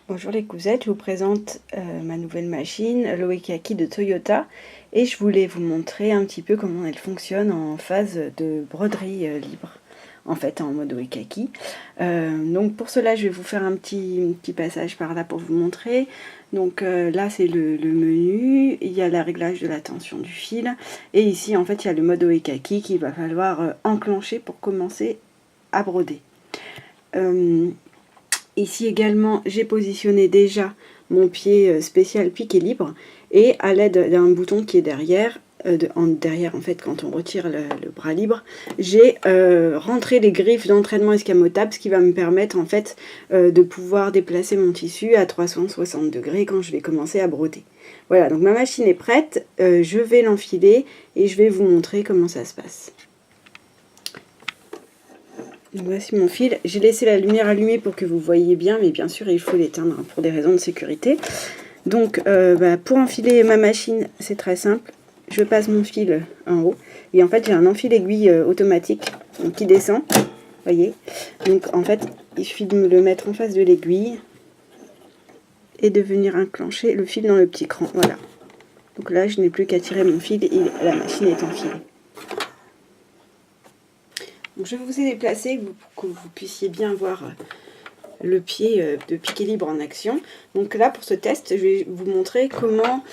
Bonjour les cousettes, je vous présente ma nouvelle machine, l'Oekaki de Toyota, et je voulais vous montrer un petit peu comment elle fonctionne en phase de broderie libre, en fait en mode Oekaki. Donc pour cela je vais vous faire un petit passage par là pour vous montrer. Donc là c'est le menu, il y a le réglage de la tension du fil, et ici en fait il y a le mode Oekaki qu'il va falloir enclencher pour commencer à broder. Ici également, j'ai positionné déjà mon pied spécial piqué libre et à l'aide d'un bouton qui est derrière, derrière en fait quand on retire le bras libre, j'ai rentré les griffes d'entraînement escamotables, ce qui va me permettre en fait de pouvoir déplacer mon tissu à 360 degrés quand je vais commencer à broder. Voilà, donc ma machine est prête, je vais l'enfiler et je vais vous montrer comment ça se passe. Voici mon fil. J'ai laissé la lumière allumée pour que vous voyiez bien, mais bien sûr il faut l'éteindre pour des raisons de sécurité. Donc pour enfiler ma machine, c'est très simple. Je passe mon fil en haut et en fait j'ai un enfil aiguille automatique donc, qui descend. Voyez. Donc en fait il suffit de me le mettre en face de l'aiguille et de venir enclencher le fil dans le petit cran. Voilà. Donc là je n'ai plus qu'à tirer mon fil et la machine est enfilée. Donc je vous ai déplacé pour que vous puissiez bien voir le pied de piqué libre en action. Donc là pour ce test, je vais vous montrer comment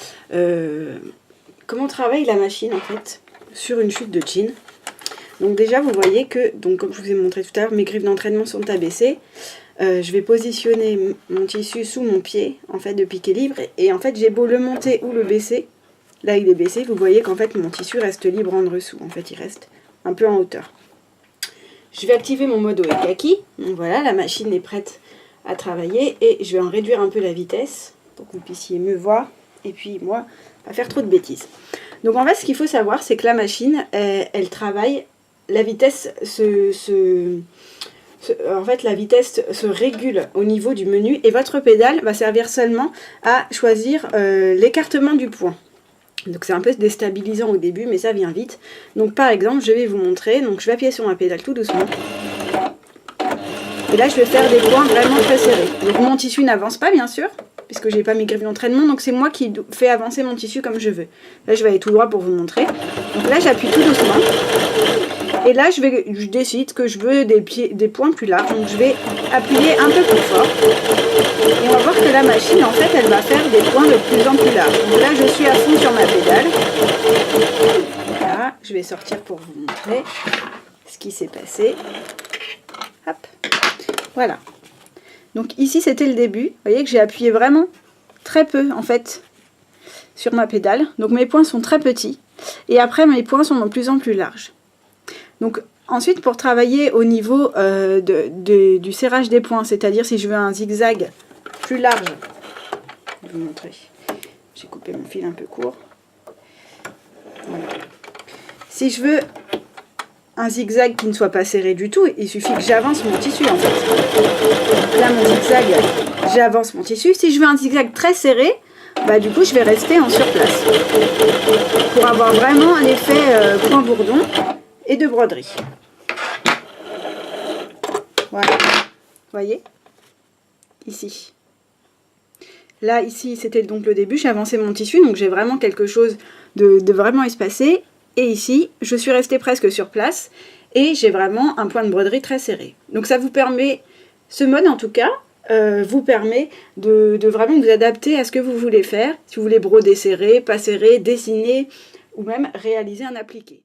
travaille la machine en fait sur une chute de jean. Donc déjà vous voyez que, donc comme je vous ai montré tout à l'heure, mes griffes d'entraînement sont abaissées. Je vais positionner mon tissu sous mon pied en fait de piqué libre et en fait j'ai beau le monter ou le baisser. Là il est baissé, vous voyez qu'en fait mon tissu reste libre en dessous. En fait il reste un peu en hauteur. Je vais activer mon mode Oekaki. Donc voilà, la machine est prête à travailler et je vais en réduire un peu la vitesse pour que vous puissiez me voir et puis moi, pas faire trop de bêtises. Donc en fait, ce qu'il faut savoir, c'est que la machine, elle travaille, la vitesse la vitesse se régule au niveau du menu et votre pédale va servir seulement à choisir l'écartement du point. Donc c'est un peu déstabilisant au début, mais ça vient vite. Donc par exemple, je vais vous montrer. Donc je vais appuyer sur ma pédale tout doucement. Et là, je vais faire des points vraiment très serrés. Donc mon tissu n'avance pas, bien sûr, puisque je n'ai pas mes griffes d'entraînement. Donc c'est moi qui fais avancer mon tissu comme je veux. Là, je vais aller tout droit pour vous montrer. Donc là, j'appuie tout doucement. Et là, je décide que je veux des points plus larges. Donc je vais appuyer un peu plus fort. Et on va voir que la machine, en fait, elle va faire des points de plus en plus larges. Donc là, je suis à fond sur ma pédale. Voilà, je vais sortir pour vous montrer ce qui s'est passé. Hop, voilà. Donc ici, c'était le début. Vous voyez que j'ai appuyé vraiment très peu, en fait, sur ma pédale. Donc mes points sont très petits. Et après, mes points sont de plus en plus larges. Donc ensuite, pour travailler au niveau du serrage des points, c'est-à-dire si je veux un zigzag plus large, je vais vous montrer. J'ai coupé mon fil un peu court. Voilà. Si je veux un zigzag qui ne soit pas serré du tout, il suffit que j'avance mon tissu en fait. Là mon zigzag, j'avance mon tissu. Si je veux un zigzag très serré, bah du coup je vais rester en surplace pour avoir vraiment un effet point bourdon et de broderie. Voilà, vous voyez, ici. Là, ici, c'était donc le début, j'ai avancé mon tissu, donc j'ai vraiment quelque chose de vraiment espacé. Et ici, je suis restée presque sur place et j'ai vraiment un point de broderie très serré. Donc ça vous permet, ce mode en tout cas, vous permet de vraiment vous adapter à ce que vous voulez faire. Si vous voulez broder serré, pas serré, dessiner ou même réaliser un appliqué.